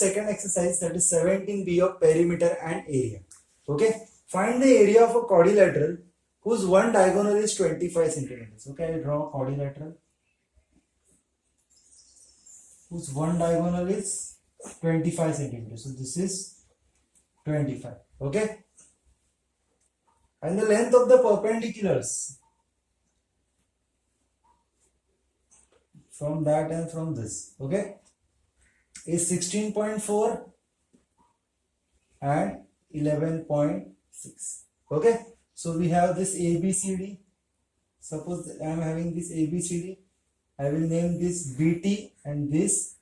second exercise, that is 17b of perimeter and area. Okay, find the area of a quadrilateral whose one diagonal is 25 centimeters. Okay, I draw a quadrilateral whose one diagonal is 25 centimeters. So this is 25. Okay, and the length of the perpendiculars from that and from this, okay, is 16.4 and 11.6. Okay, so we have this ABCD. Suppose I am having this ABCD, I will name this BT and this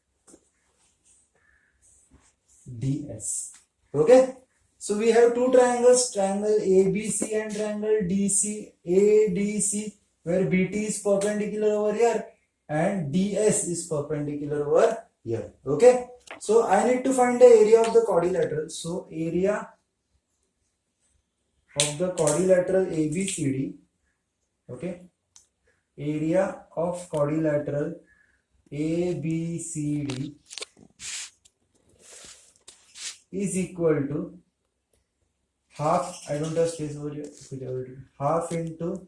DS. Okay, so we have two triangles, triangle ABC and triangle ADC, where BT is perpendicular over here and DS is perpendicular over here. Okay, so I need to find the area of the quadrilateral. So area of the quadrilateral ABCD, okay, area of quadrilateral ABCD is equal to half, I don't have space over here, half into,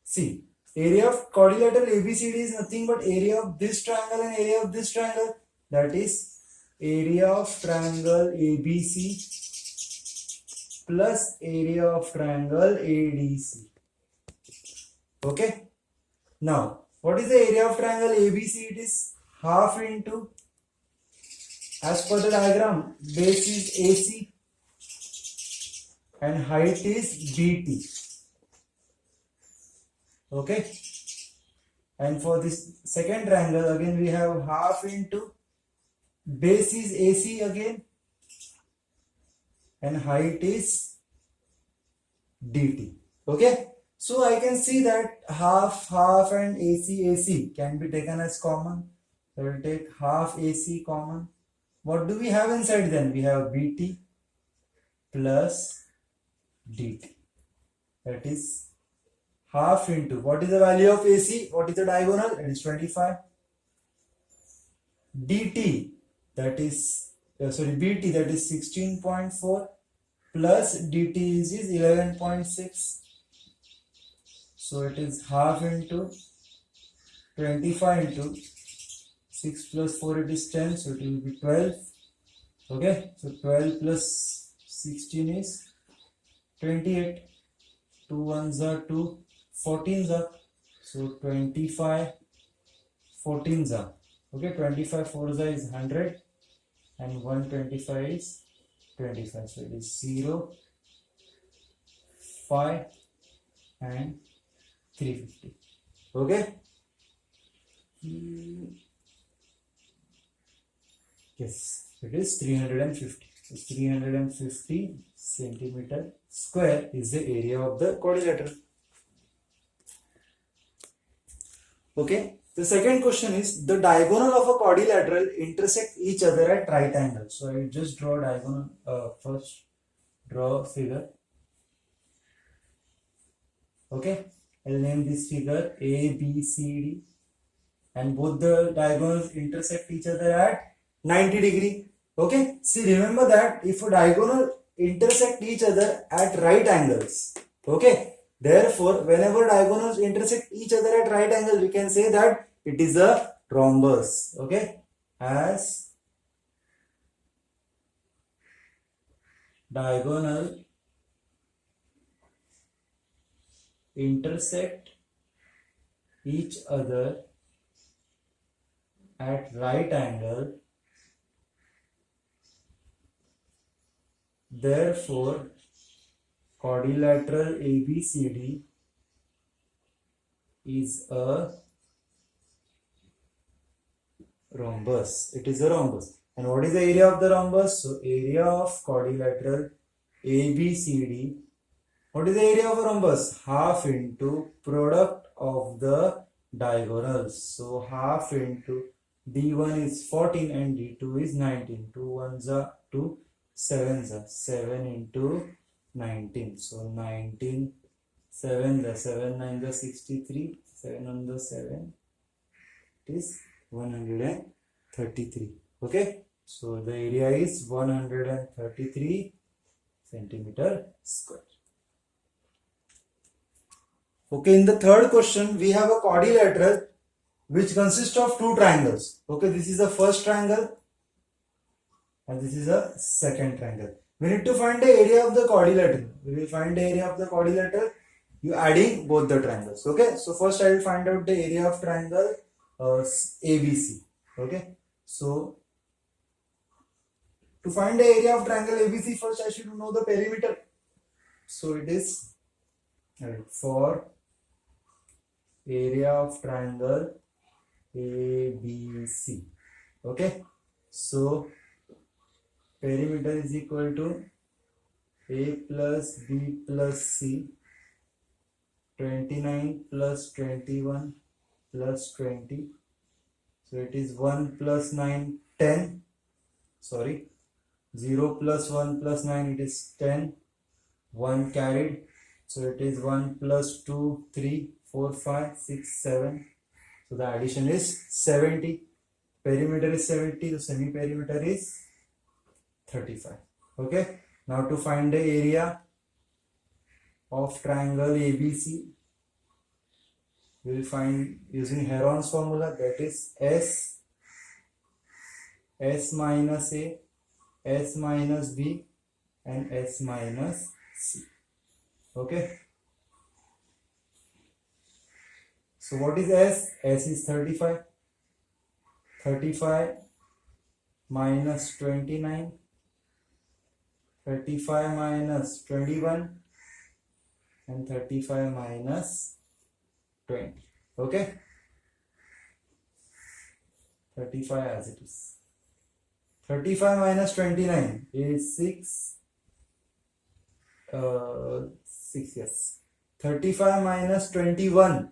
see, area of quadrilateral ABCD is nothing but area of this triangle and area of this triangle, that is area of triangle ABC plus area of triangle ADC. Okay, now what is the area of triangle ABC? It is half into, as per the diagram, base is AC and height is BT. Okay, and for this second triangle again we have half into, base is AC again and height is DT. Okay, so I can see that half and AC can be taken as common. So I will take half AC common. What do we have inside then? We have BT plus DT. That is half into, what is the value of AC? What is the diagonal? It is 25. DT, that is, BT, that is 16.4 plus DT is 11.6. So it is half into 25 into 6 plus 4, it is 10, so it will be 12. Okay, so 12 plus 16 is 28. 2 ones are 2, 14s are, so 25, 14s are. Okay, 25 4s are is 100 and 125 is 25. So it is 0, 5 and 350. Okay. Yes, it is 350. So 350 centimeter square is the area of the quadrilateral. Okay, the second question is, the diagonal of a quadrilateral intersect each other at right angles. So I will just draw diagonal, first draw figure. Okay, I will name this figure ABCD and both the diagonals intersect each other at 90 degree. Okay, see, remember that if a diagonal intersect each other at right angles, okay, therefore whenever diagonals intersect each other at right angle, we can say that it is a rhombus. Okay, as diagonal intersect each other at right angle, therefore quadrilateral ABCD is a rhombus. It is a rhombus. And what is the area of the rhombus? So area of quadrilateral ABCD, what is the area of a rhombus? Half into product of the diagonals. So half into, D1 is 14 and D2 is 19. 2 ones are 2, 7s are 7 into 19. So 19, 7 the 7 9 the 63, 7 on the 7, it is 103. 33. Okay, so the area is 133 centimeter square. Okay, in the third question, we have a quadrilateral which consists of two triangles. Okay, this is the first triangle and this is a second triangle. We need to find the area of the quadrilateral. We will find the area of the quadrilateral you adding both the triangles. Okay, so first I will find out the area of triangle ABC. Okay, so to find the area of triangle ABC, first I should know the perimeter. So it is for area of triangle ABC. Okay, so perimeter is equal to A plus B plus C, 29 plus 21 plus 20. So it is 1 plus 9, 10. Sorry, 0 plus 1 plus 9, it is 10. 1 carried. So it is 1 plus 2, 3, 4, 5, 6, 7. So the addition is 70. Perimeter is 70. So semi-perimeter is 35. Okay. Now to find the area of triangle ABC, we will find using Heron's formula, that is S minus A, S minus B and S minus C. Okay. So what is S? S is 35. 35 minus 29. 35 minus 21 and 35 minus 20. Okay, 35 as it is. 35 minus 29 is 6. 6, yes. 35 minus 21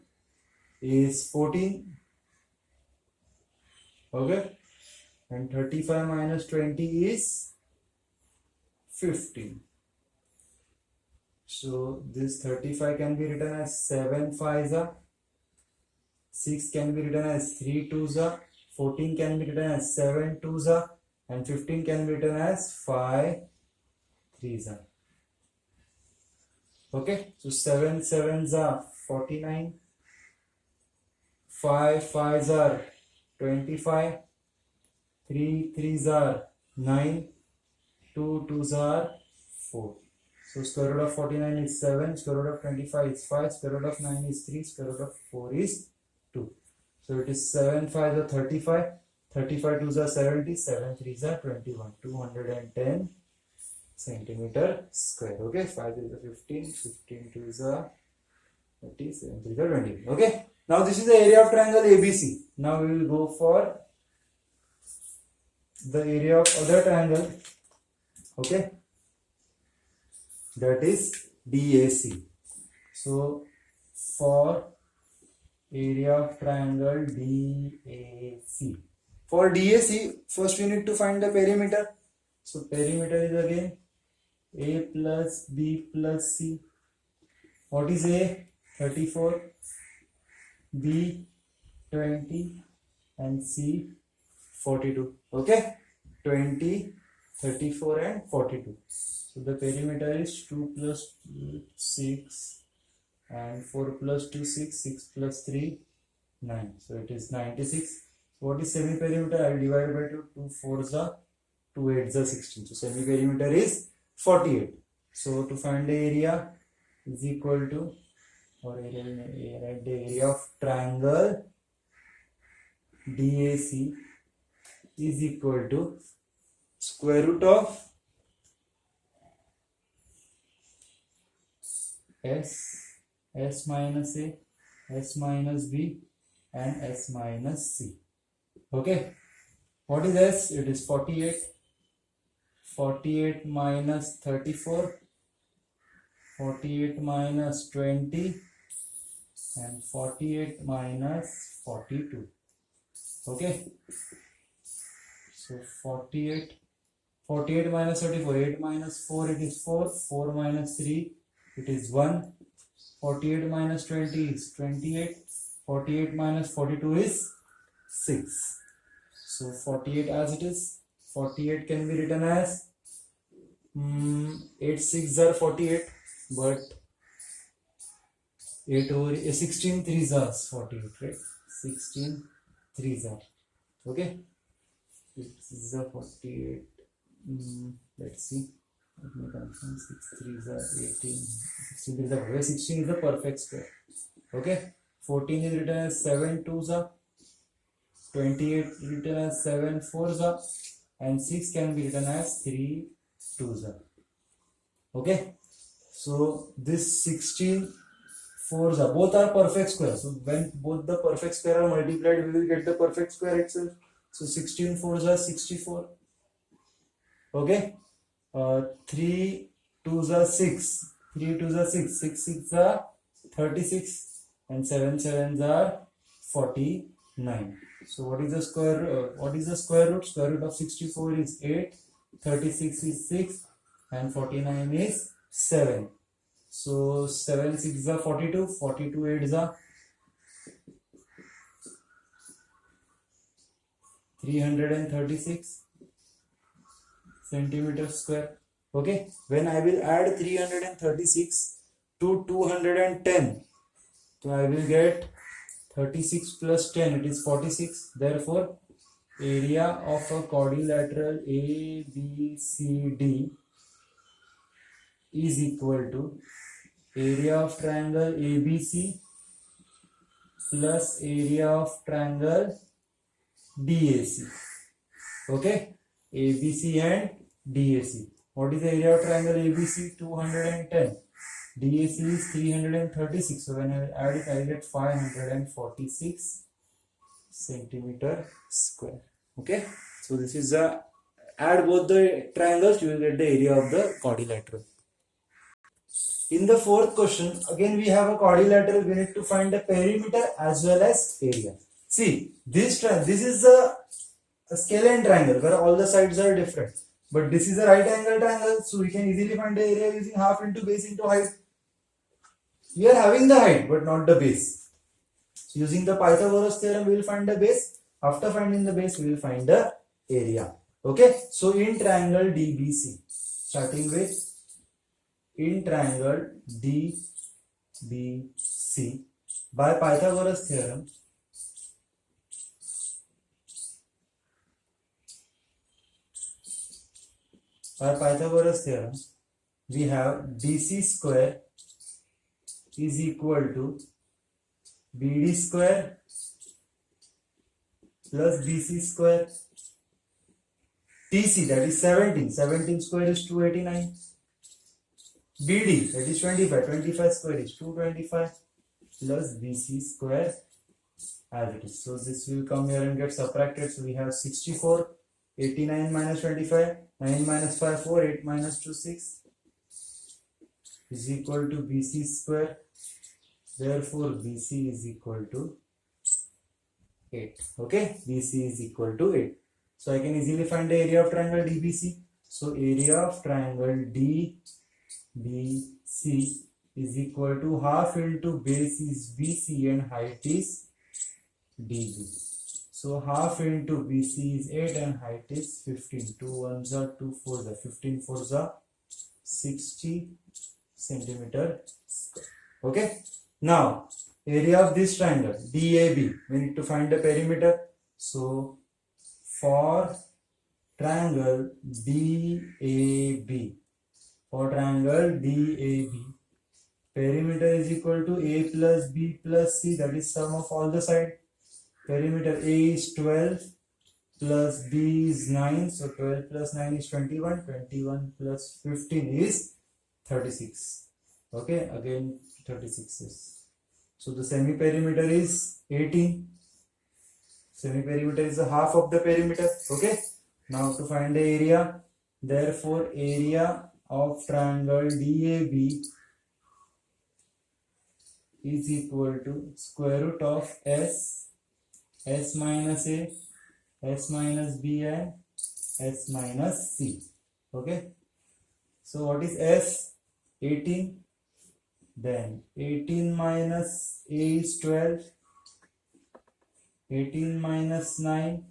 is 14. Okay, and 35 minus 20 is 15. So this 35 can be written as 7 5s, 6 can be written as 3 2s, 14 can be written as 7 2s, and 15 can be written as 5 3s. Okay, so 7 7s are 49, 5 5s are 25, 3 3s are 9, 2 2s are 4. So square root of 49 is 7, square root of 25 is 5, square root of 9 is 3, square root of 4 is 2. So it is 7 5s are 35, 35 2s are 70, 7 3s are 21, 210 centimeter square. Okay, 5 3s are 15, 15 2s are 30, 7 3s are 20. Okay, now this is the area of triangle ABC. Now we will go for the area of other triangle. Okay, that is DAC. So for area of triangle DAC, for DAC first we need to find the perimeter. So perimeter is again A plus B plus C. What is A? 34, B 20 and C 42. Okay, 20, 34 and 42. So the perimeter is 2 plus 2, 6 and 4 plus 2, 6, 6 plus 3, 9. So it is 96. So what is semi-perimeter? I will divide by 2. 2 4s are 2 8s are 16. So semi-perimeter is 48. So to find the area is equal to, or write the area of triangle DAC is equal to square root of S minus A, S minus B and S minus C. Okay, what is S? It is 48. 48 minus 34, 48 minus 20 and 48 minus 42. Okay, so 48 minus 34, 8 minus 4, it is 4, 4 minus 3, it is 1, 48 minus 20 is 28, 48 minus 42 is 6. So 48 as it is. 48 can be written as 8 6 are 48, but 8 over 16 3s are 48, right? 16 3s are, okay. 6 are 48. Let's see. Let me confirm. 6 3s are 18. 16 3s are 48. 16 is the perfect square. Okay. 14 is written as 7 2s are. 28 written as 7 4s are. And 6 can be written as 3 2s are. Okay. So this 16 4s are both are perfect square. So when both the perfect square are multiplied, we will get the perfect square itself. So 16 4s are 64. Okay. 3 2s are 6. 3 2s are 6. 6 6 are 36. And 7 7s are 49. So what is the square? What is the square root? Square root of 64 is 8. 36 is 6. And 49 is 7. So 7 6 are 42. 42 8 are 336 centimeters square. Okay, when I will add 336 to 210, so I will get 36 plus 10, it is 46. Therefore, area of a quadrilateral ABCD is equal to area of triangle ABC plus area of triangle DAC. Okay, ABC and DAC. What is the area of triangle ABC? 210. DAC is 336. So when I add it, I get 546 centimeter square. Okay. So this is the add both the triangles, you will get the area of the quadrilateral. In the fourth question, again we have a quadrilateral. We need to find the perimeter as well as area. See, this is a scalene triangle where all the sides are different. But this is a right angle triangle, so we can easily find the area using half into base into height. We are having the height but not the base. So using the Pythagoras theorem, we will find the base. After finding the base, we will find the area. Okay. So in triangle DBC, starting with in triangle DBC, by Pythagoras theorem, we have DC square is equal to BD square plus BC square. TC, that is 17. 17 square is 289. BD, that is 25. 25 square is 225 plus BC square as it is. So this will come here and get subtracted. So we have 64. 89 minus 25. 9 minus 5, 4. 8 minus 2, 6 is equal to BC square. Therefore, BC is equal to 8. Okay, BC is equal to 8. So I can easily find the area of triangle DBC. So area of triangle DBC is equal to half into base is BC and height is DB. So half into BC is 8 and height is 15. 2 1s are 2 4s are 15 4s are 60 centimeter square. Okay. Now area of this triangle DAB, we need to find the perimeter. So for triangle DAB, perimeter is equal to A plus B plus C, that is sum of all the side. Perimeter A is 12 plus B is 9, so 12 plus 9 is 21. 21 plus 15 is 36. Okay, again 36 is. So the semi perimeter is 18. Semi perimeter is the half of the perimeter. Okay. Now to find the area, therefore area of triangle DAB is equal to square root of S minus A, S minus B and S minus C. Okay. So what is S? 18. Then 18 minus A is 12. 18 minus 9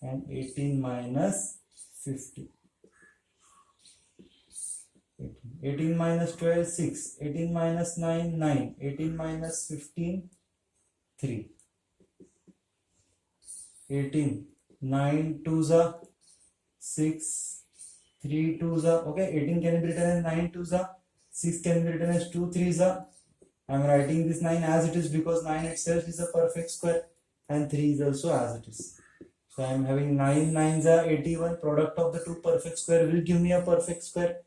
and 18 minus 50. 18 minus 12, 6. 18 minus 9, 9. 18 minus 15, 3. 18. 9 2s are 6. 3 2s are, okay. 18 can be written as 9 2s are. 6 can be written as 2 3s are. I am writing this 9 as it is because 9 itself is a perfect square and 3 is also as it is. So I am having 9 9s are 81. Product of the two perfect square will give me a perfect square.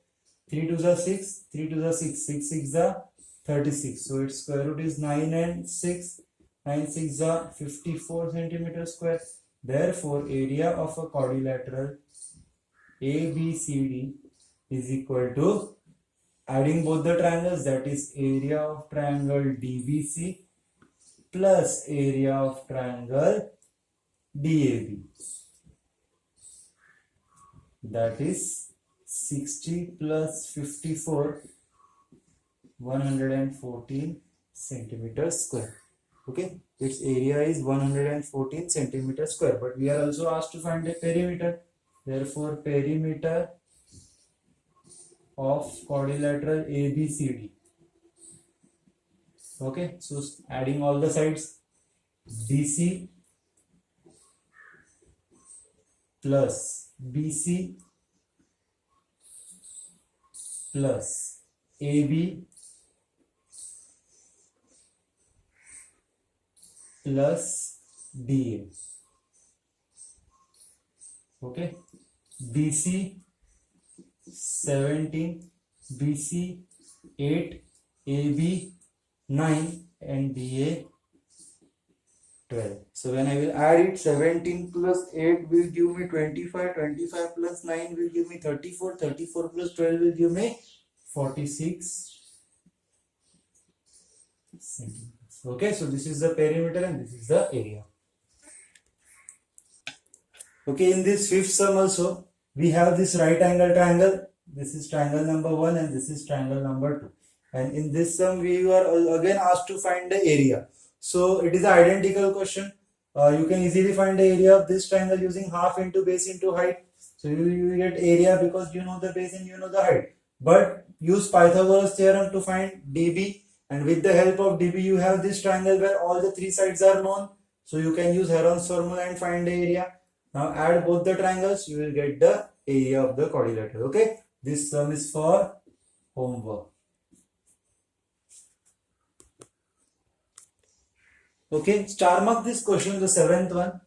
3 2s are 6. 3 2s are 6. 6 6 are 36. So its square root is 9 and 6. 9 6 are 54 centimeter square. Therefore, area of a quadrilateral ABCD is equal to, adding both the triangles, that is area of triangle DBC plus area of triangle DAB, that is 60 plus 54, 114 centimeters square. Okay, its area is 114 centimeters square, but we are also asked to find a perimeter. Therefore, perimeter of quadrilateral ABCD. Okay, so adding all the sides, DC plus BC plus AB plus DA. Okay, DC 17, BC 8, AB 9 and DA 12. So when I will add it, 17 plus 8 will give me 25, 25 plus 9 will give me 34, 34 plus 12 will give me 46 centimeters. Okay, so this is the perimeter and this is the area. Okay, in this fifth sum also, we have this right angle triangle. This is triangle number 1 and this is triangle number 2. And in this sum, we are again asked to find the area. So it is an identical question. You can easily find the area of this triangle using half into base into height. So you get area because you know the base and you know the height. But use Pythagoras theorem to find dB. And with the help of dB, you have this triangle where all the three sides are known. So you can use Heron's formula and find the area. Now add both the triangles, you will get the area of the quadrilateral. Okay, this sum is for homework. Okay, star mark this question, the seventh one.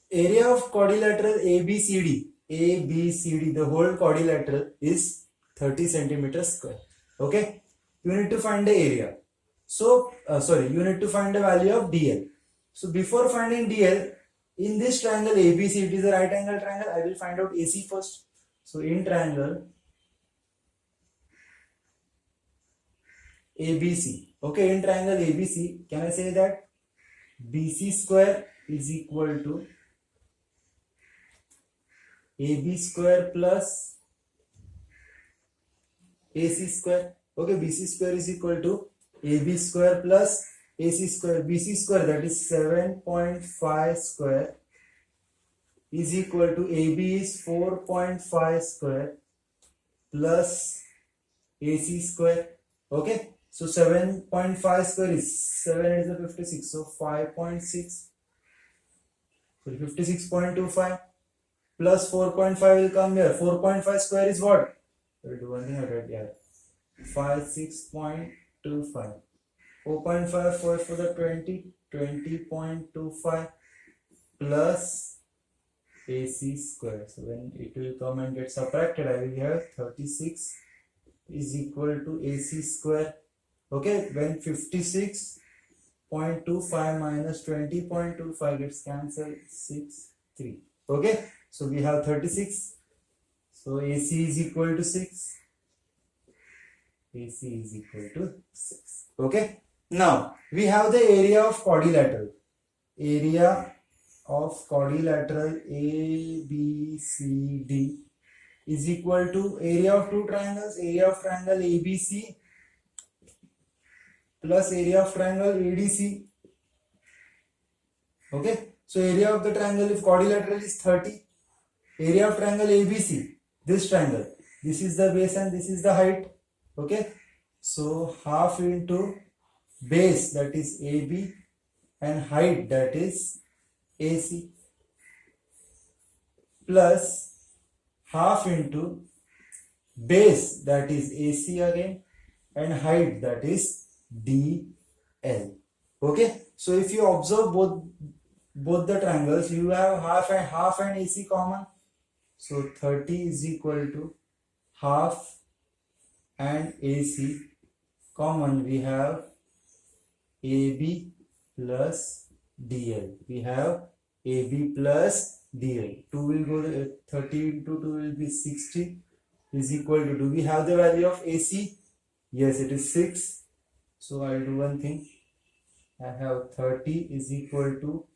Area of quadrilateral ABCD, the whole quadrilateral is 30 centimeters square. Okay, you need to find the area. So, you need to find the value of DL. So before finding DL, in this triangle ABC, it is a right angle triangle, I will find out AC first. So in triangle ABC, okay, in triangle ABC, can I say that BC square is equal to AB square plus AC square. Okay, BC square is equal to AB square plus AC square. BC square, that is 7.5 square, is equal to AB is 4.5 square plus AC square. Okay, so 7.5 square is 7 is the 56, so 5.6, so 56.25 plus 4.5 will come here. 4.5 square is what? We'll do one thing I write here. 56.25. 4.5 for the 20.25 plus AC square. So when it will come and get subtracted, I will have 36 is equal to AC square. Okay, when 56.25 minus 20.25 gets cancelled, 6, 3. Okay, so we have 36. So AC is equal to 6. AC is equal to 6. Okay. Now, we have the area of quadrilateral. Area of quadrilateral ABCD is equal to area of two triangles, area of triangle ABC plus area of triangle ADC. Okay. So area of the triangle, if quadrilateral, is 30. Area of triangle ABC, this triangle, this is the base and this is the height. Okay, so half into base, that is AB, and height, that is AC, plus half into base, that is AC again, and height, that is DL. Okay, so if you observe both the triangles, you have half and AC common. So 30 is equal to half and AC common. We have AB plus DL. We have AB plus DL. 2 will go, 30 into 2 will be 60 is equal to, do we have the value of AC? Yes, it is 6. So I will do one thing. I have 30 is equal to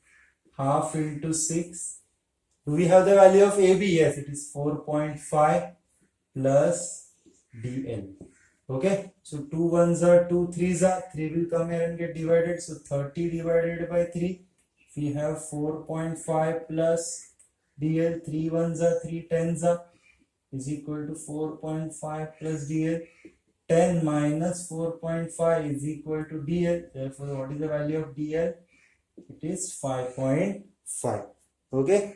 half into 6. Do we have the value of AB? Yes, it is 4.5 plus DL. Okay, so 2 1s are 2, 3s are 3 will come here and get divided. So 30 divided by 3, we have 4.5 plus DL. 3 1s are 3, 10s are, is equal to 4.5 plus DL. 10 minus 4.5 is equal to DL. Therefore, what is the value of DL? It is 5.5. Okay.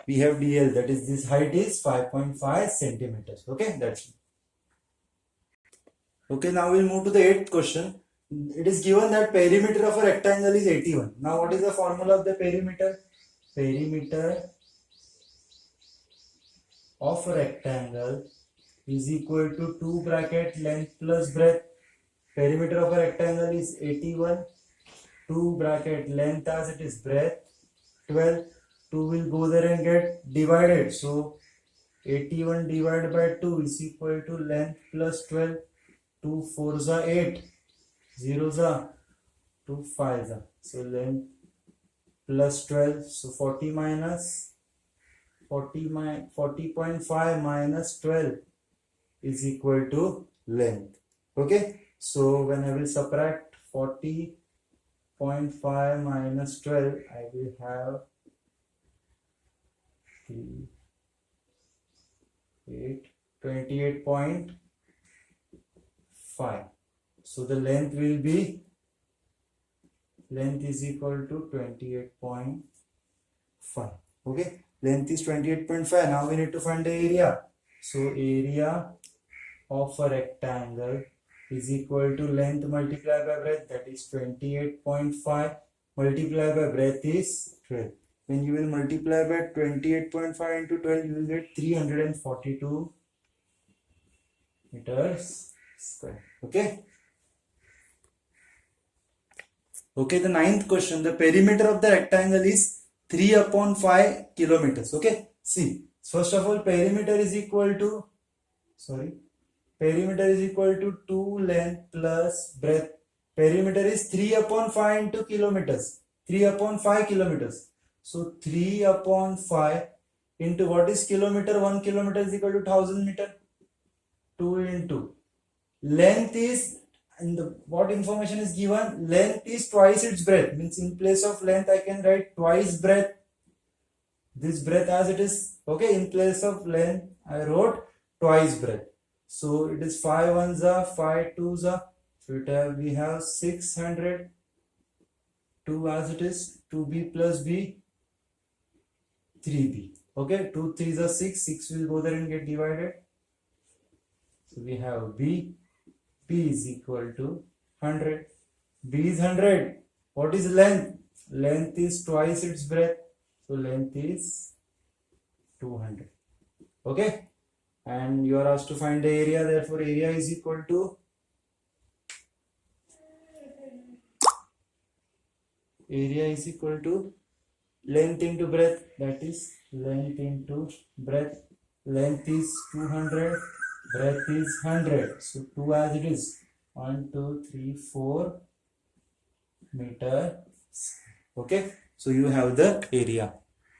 We have DL, that is, this height is 5.5 centimeters. Okay, that's it. Okay, now we'll move to the 8th question. It is given that perimeter of a rectangle is 81. Now, what is the formula of the perimeter? Perimeter of a rectangle is equal to 2 bracket length plus breadth. Perimeter of a rectangle is 81. 2 bracket length as it is breadth 12. 2 will go there and get divided. So 81 divided by 2 is equal to length plus 12. 2 4s are 8. 0s are 2 5s are. So length plus 12. So 40 minus 40.5 minus 12 is equal to length. Okay. So when I will subtract 40.5 minus 12, I will have 28.5. So the length will be, length is equal to 28.5. Okay, length is 28.5. Now we need to find the area. So area of a rectangle is equal to length multiplied by breadth, that is 28.5 multiplied by breadth is 12. When you will multiply by 28.5 into 12, you will get 342 meters square. Okay. Okay, the 9th question. The perimeter of the rectangle is 3 upon 5 kilometers. Okay. See, first of all, perimeter is equal to, perimeter is equal to 2 length plus breadth. Perimeter is 3 upon 5 into kilometers. 3 upon 5 kilometers. So 3 upon 5 into what is kilometer? 1 kilometer is equal to 1000 meter. 2 into length is, and what information is given? Length is twice its breadth. Means in place of length I can write twice breadth. This breadth as it is. Okay, in place of length I wrote twice breadth. So it is 5 1s are 5 2s are. So we have 600. 2 as it is. 2b plus b 3b. Okay, 2 3s are 6. 6 will go there and get divided. So we have b. B is equal to 100. B is 100. What is length? Length is twice its breadth. So length is 200. Okay. And you are asked to find the area. Therefore, area is equal to length into breadth. That is length into breadth. Length is 200. Breadth is 100. So 2 as it is. 1 2 3 4 meters. Okay. So you have the area.